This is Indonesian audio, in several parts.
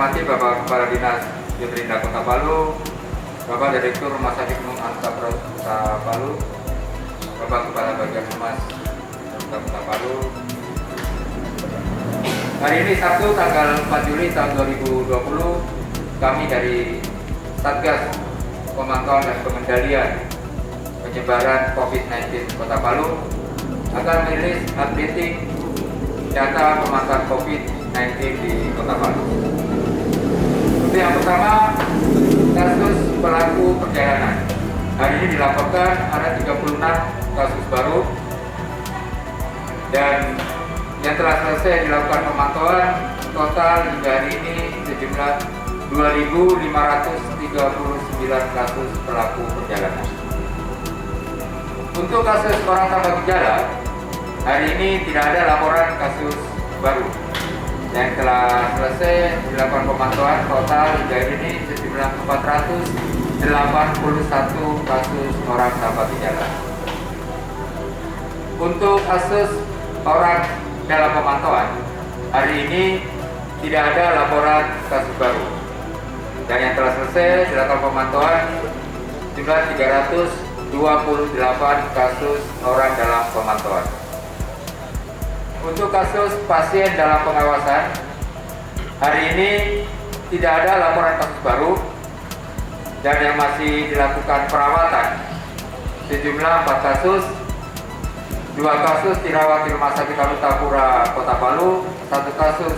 hormati Bapak Kepala Dinas Pemerintahan Kota Palu, Bapak Direktur Rumah Sakit Umum Anuta Kota Palu, Bapak Kepala Bagian Humas Kota Palu. Hari ini Sabtu tanggal 4 Juli tahun 2020, kami dari Satgas Pemantauan dan Pengendalian Penyebaran COVID-19 Kota Palu akan merilis updating data pemantauan COVID-19 di Kota Palu. Untuk yang pertama, kasus pelaku perjalanan. Hari ini dilaporkan ada 36 kasus baru, dan yang telah selesai dilakukan pemantauan total hingga hari ini sejumlah 2.539 kasus pelaku perjalanan. Untuk kasus orang tanpa gejala, hari ini tidak ada laporan kasus baru. Yang telah selesai dilakukan pemantauan total hingga hari ini sejumlah 481 kasus orang tanpa gejala. Untuk kasus orang dalam pemantauan, hari ini tidak ada laporan kasus baru. Dan yang telah selesai dilakukan pemantauan jumlah 328 kasus orang dalam pemantauan. Untuk kasus pasien dalam pengawasan, hari ini tidak ada laporan kasus baru, dan yang masih dilakukan perawatan sejumlah 4 kasus, 2 kasus dirawat di Rumah Sakit Anutapura Kota Palu, 1 kasus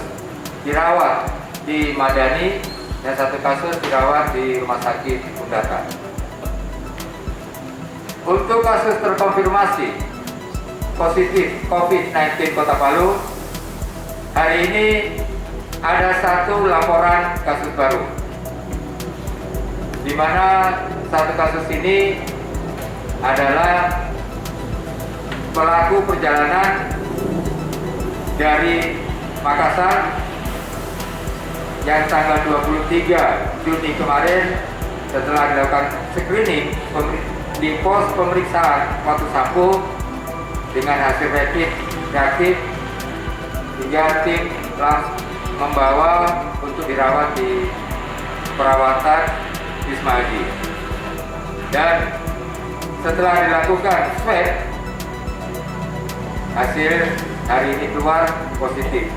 dirawat di Madani, dan 1 kasus dirawat di Rumah Sakit Undata. Untuk kasus terkonfirmasi positif COVID-19 Kota Palu, hari ini ada 1 laporan kasus baru, di mana 1 kasus ini adalah pelaku perjalanan dari Makassar yang tanggal 23 Juni kemarin setelah dilakukan screening di pos pemeriksaan Watu Sapu dengan hasil rapid reaktif, hingga tim langsung membawa untuk dirawat di perawatan Wisma Haji. Dan setelah dilakukan swab, hasil hari ini keluar positif,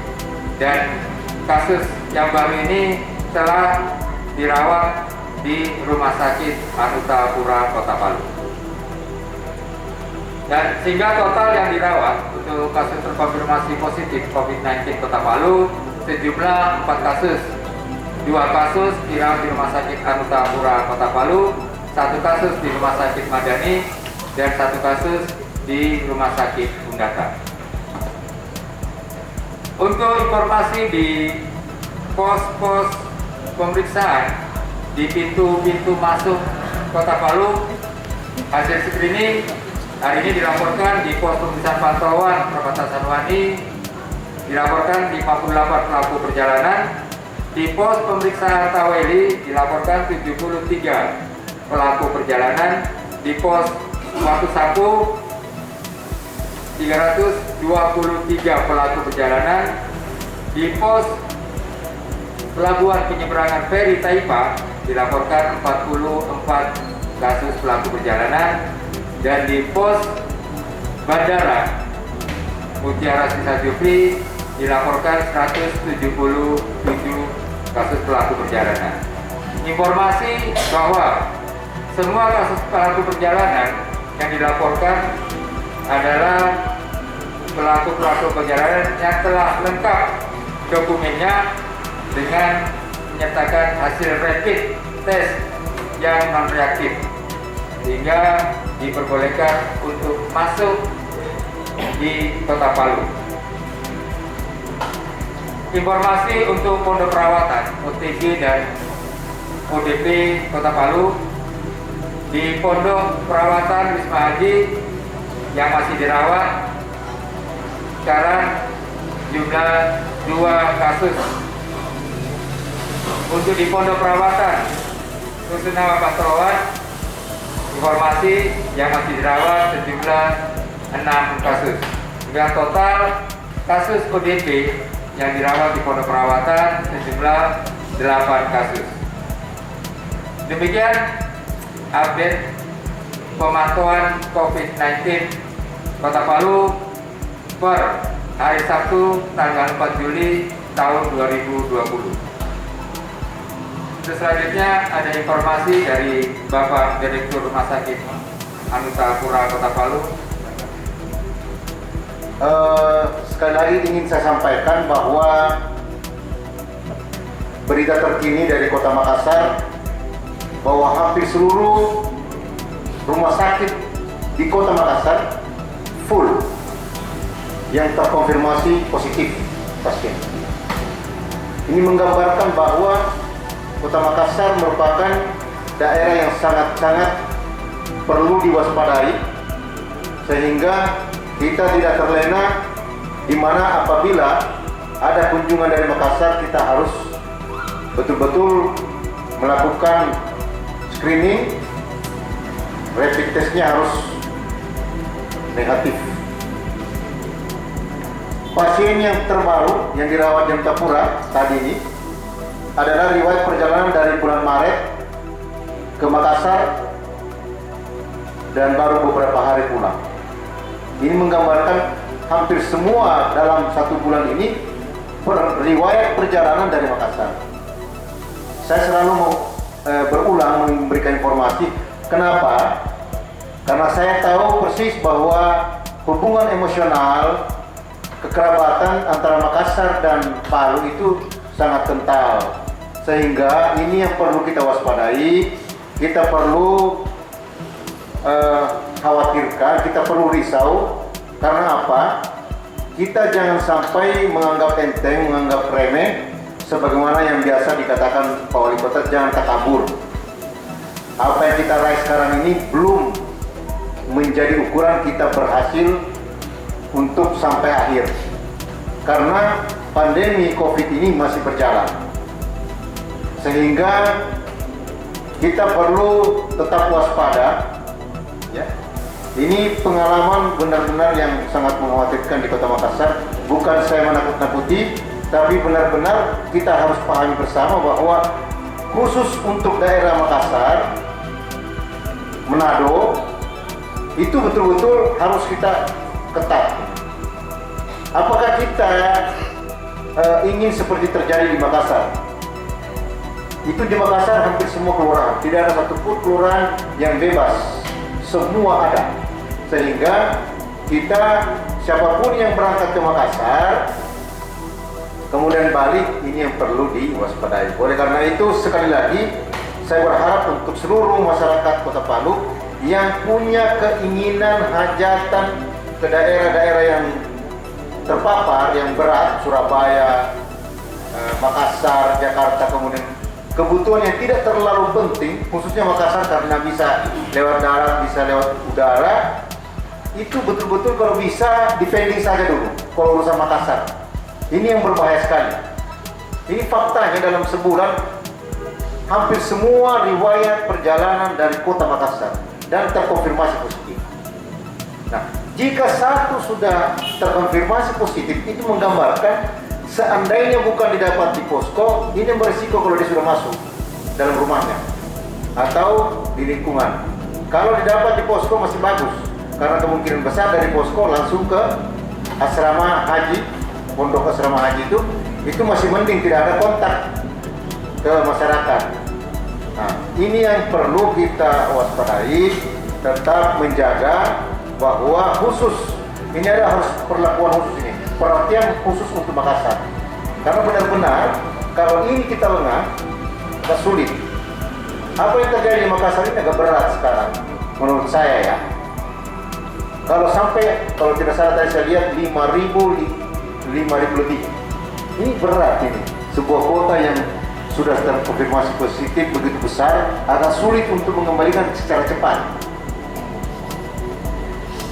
dan kasus yang baru ini telah dirawat di Rumah Sakit Anutapura Kota Palu. Dan sehingga total yang dirawat untuk kasus terkonfirmasi positif COVID-19 Kota Palu sejumlah 4 kasus. 2 kasus dirawat di Rumah Sakit Anutapura Kota Palu, 1 kasus di Rumah Sakit Madani, dan 1 kasus di Rumah Sakit Undata. Untuk informasi di pos-pos pemeriksaan di pintu-pintu masuk Kota Palu, hasil screening hari ini dilaporkan di pos pemeriksaan pantauan Perbatasan Wani dilaporkan 58 pelaku perjalanan, di pos pemeriksaan Taweli dilaporkan 73 pelaku perjalanan, di pos Watu Sapu 323 pelaku perjalanan, di pos Pelabuhan Penyeberangan Feri Taipa dilaporkan 44 kasus pelaku perjalanan, dan di pos Bandara Mutiara Sisa Jufri dilaporkan 177 kasus pelaku perjalanan. Informasi bahwa semua kasus pelaku perjalanan yang dilaporkan adalah pelaku perjalanan yang telah lengkap dokumennya dengan menyertakan hasil rapid test yang non-reaktif, sehingga diperbolehkan untuk masuk di Kota Palu. Informasi untuk pondok perawatan OTG dan ODP Kota Palu, di pondok perawatan Wisma Haji yang masih dirawat sekarang jumlah 2 kasus. Untuk di pondok perawatan Rusunawa Pasterawan, informasi yang masih dirawat sejumlah 6 kasus. Sehingga total kasus ODP yang dirawat di pondok perawatan sejumlah kasus. Demikian update pemantauan COVID-19 Kota Palu per hari Sabtu tanggal 4 Juli tahun 2020. Selanjutnya ada informasi dari Bapak Direktur Rumah Sakit Anusapura Kota Palu. Sekali lagi ingin saya sampaikan bahwa berita terkini dari Kota Makassar bahwa hampir seluruh rumah sakit di Kota Makassar full yang terkonfirmasi positif pasien. Ini menggambarkan bahwa Kota Makassar merupakan daerah yang sangat-sangat perlu diwaspadai, sehingga kita tidak terlena, di mana apabila ada kunjungan dari Makassar kita harus betul-betul melakukan screening, rapid testnya harus negatif. Pasien yang terbaru yang dirawat di Anusapura tadi ini adalah riwayat perjalanan dari bulan Maret ke Makassar dan baru beberapa hari pulang. Ini menggambarkan hampir semua dalam 1 bulan ini riwayat perjalanan dari Makassar. Saya selalu berulang memberikan informasi. Kenapa? Karena saya tahu persis bahwa hubungan emosional, kekerabatan antara Makassar dan Palu itu sangat kental. Sehingga ini yang perlu kita waspadai, kita perlu khawatirkan, kita perlu risau. Karena apa? Kita jangan sampai menganggap enteng, menganggap remeh, sebagaimana yang biasa dikatakan Pak Wali Kota, jangan takabur. Apa yang kita raih sekarang ini belum menjadi ukuran kita berhasil untuk sampai akhir. Karena pandemi COVID ini masih berjalan. Sehingga kita perlu tetap waspada. Ya. Ini pengalaman benar-benar yang sangat mengkhawatirkan di Kota Makassar. Bukan saya menakut-nakuti, tapi benar-benar kita harus pahami bersama bahwa khusus untuk daerah Makassar, Manado, itu betul-betul harus kita ketat. Apakah kita ingin seperti terjadi di Makassar? Itu di Makassar hampir semua kelurahan, tidak ada satupun kelurahan yang bebas. Semua ada, sehingga kita siapapun yang berangkat ke Makassar kemudian balik, ini yang perlu diwaspadai. Oleh karena itu sekali lagi saya berharap untuk seluruh masyarakat Kota Palu yang punya keinginan hajatan ke daerah-daerah yang terpapar, yang berat, Surabaya, Makassar, Jakarta, kemudian kebutuhan yang tidak terlalu penting, khususnya Makassar karena bisa lewat darat, bisa lewat udara, itu betul-betul kalau bisa dipending saja dulu kalau urusan Makassar. Ini yang berbahaya sekali. Ini faktanya dalam sebulan hampir semua riwayat perjalanan dari Kota Makassar dan terkonfirmasi positif. Nah, jika satu sudah terkonfirmasi positif, itu menggambarkan seandainya bukan didapat di posko, ini berisiko kalau dia sudah masuk dalam rumahnya atau di lingkungan. Kalau didapat di posko masih bagus, karena kemungkinan besar dari posko langsung ke asrama haji, pondok asrama haji itu masih mending, tidak ada kontak ke masyarakat. Nah, ini yang perlu kita waspadai, tetap menjaga bahwa khusus, ini ada harus perlakuan khusus ini. Perhatian khusus untuk Makassar, karena benar-benar kalau ini kita lengah, agak sulit. Apa yang terjadi di Makassar ini agak berat sekarang, menurut saya ya. Kalau sampai, kalau tidak salah tadi saya lihat 5.000 lebih, ini berat ini. Sebuah kota yang sudah terkonfirmasi positif begitu besar, agak sulit untuk mengembalikan secara cepat.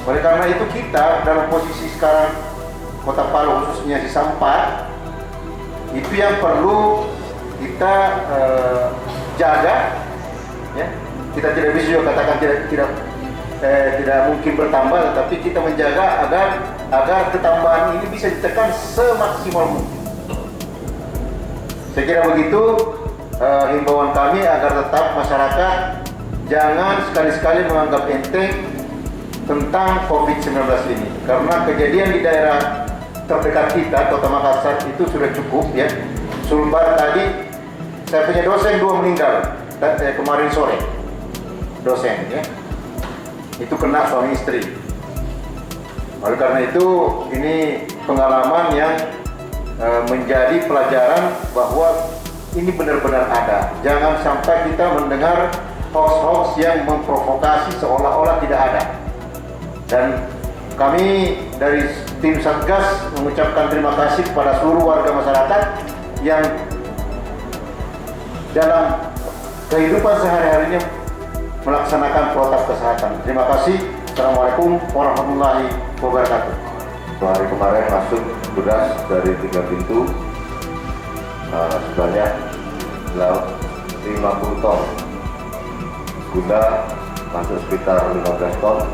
Oleh karena itu kita dalam posisi sekarang Kota Palu khususnya di Sampat, itu yang perlu kita jaga, ya. Kita tidak bisa juga katakan tidak mungkin bertambah, tetapi kita menjaga agar ketambahan ini bisa ditekan semaksimal mungkin. Saya kira begitu. himbauan kami agar tetap masyarakat jangan sekali-sekali menganggap enteng tentang COVID-19 ini, karena kejadian di daerah terdekat kita, Kota Makassar, itu sudah cukup ya. Sulbar tadi, saya punya dosen 2 meninggal kemarin sore, dosen ya, itu kena suami istri. Oleh karena itu, ini pengalaman yang menjadi pelajaran bahwa ini benar-benar ada. Jangan sampai kita mendengar hoax-hoax yang memprovokasi seolah-olah tidak ada. Dan kami dari tim Satgas mengucapkan terima kasih kepada seluruh warga masyarakat yang dalam kehidupan sehari-harinya melaksanakan protokol kesehatan. Terima kasih. Assalamualaikum warahmatullahi wabarakatuh. Hari kemarin masuk beras dari 3 pintu sebanyak 50 ton. Gula masuk sekitar 15 ton.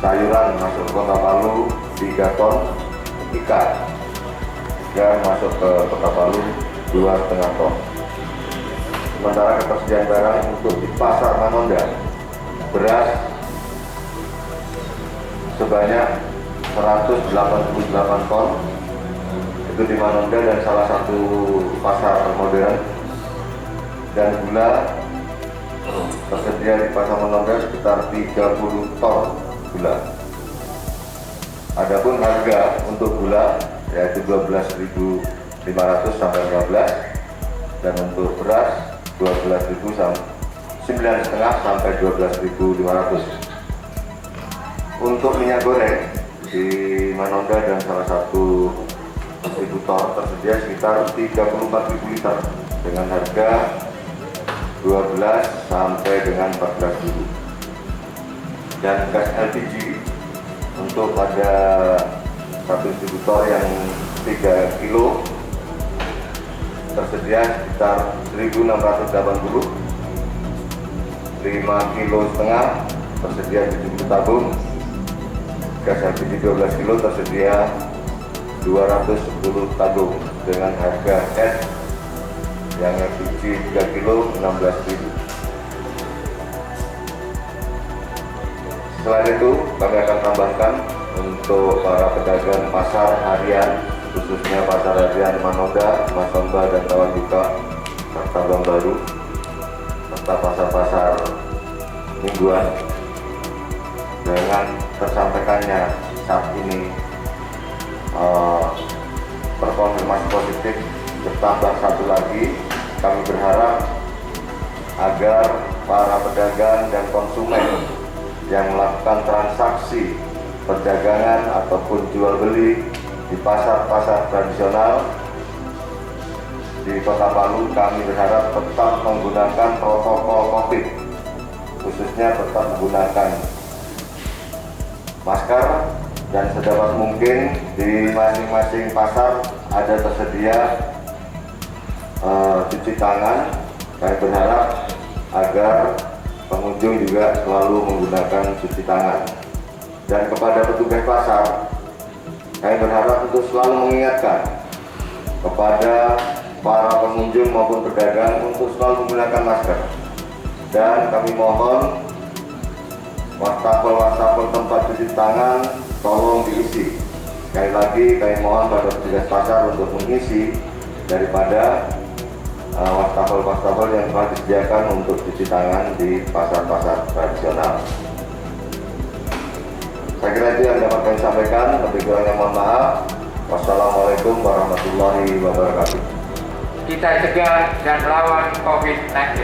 Sayuran masuk ke Kota Palu 3 ton. Ikan masuk ke Kota Palu 2,5 ton. Sementara ketersediaan barang untuk di pasar Manonda, beras sebanyak 188 ton, itu di Manonda dan salah satu pasar modern, dan gula tersedia di pasar Manonda sekitar 30 ton gula. Adapun harga untuk gula yaitu 12.500 sampai 15, dan untuk beras 12.000 9,5 sampai 12.500. Untuk minyak goreng di Manonda dan salah satu distributor tersedia sekitar 34.000 liter dengan harga 12 sampai dengan 14.000. Dan gas LPG untuk ada satu distributor yang 3 kilo tersedia sekitar 1.680, 5,5 kilo tersedia 70 tabung, gas LPG 12 kilo tersedia 210 tabung dengan harga S yang LPG 3 kilo 16.000. Selain itu, kami akan tambahkan untuk para pedagang pasar harian, khususnya pasar harian Manonda, Masomba, dan Tawajuka, serta Bank Baru, serta pasar-pasar mingguan, dengan tersampaikannya saat ini terkonfirmasi positif bertambah 1 lagi. Kami berharap agar para pedagang dan konsumen yang melakukan transaksi perdagangan ataupun jual beli di pasar-pasar tradisional di Kota Palu, kami berharap tetap menggunakan protokol COVID, khususnya tetap menggunakan masker, dan sedapat mungkin di masing-masing pasar ada tersedia cuci tangan. Kami berharap agar pengunjung juga selalu menggunakan cuci tangan. Dan kepada petugas pasar, kami berharap untuk selalu mengingatkan kepada para pengunjung maupun pedagang untuk selalu menggunakan masker. Dan kami mohon wastafel tempat cuci tangan tolong diisi. Sekali lagi kami mohon pada petugas pasar untuk mengisi daripada wastafel yang telah disediakan untuk cuci tangan di pasar-pasar tradisional. Saya kira itu yang dapat kami sampaikan. Lebih kurangnya mohon maaf. Wassalamualaikum warahmatullahi wabarakatuh. Kita cegah dan lawan COVID-19.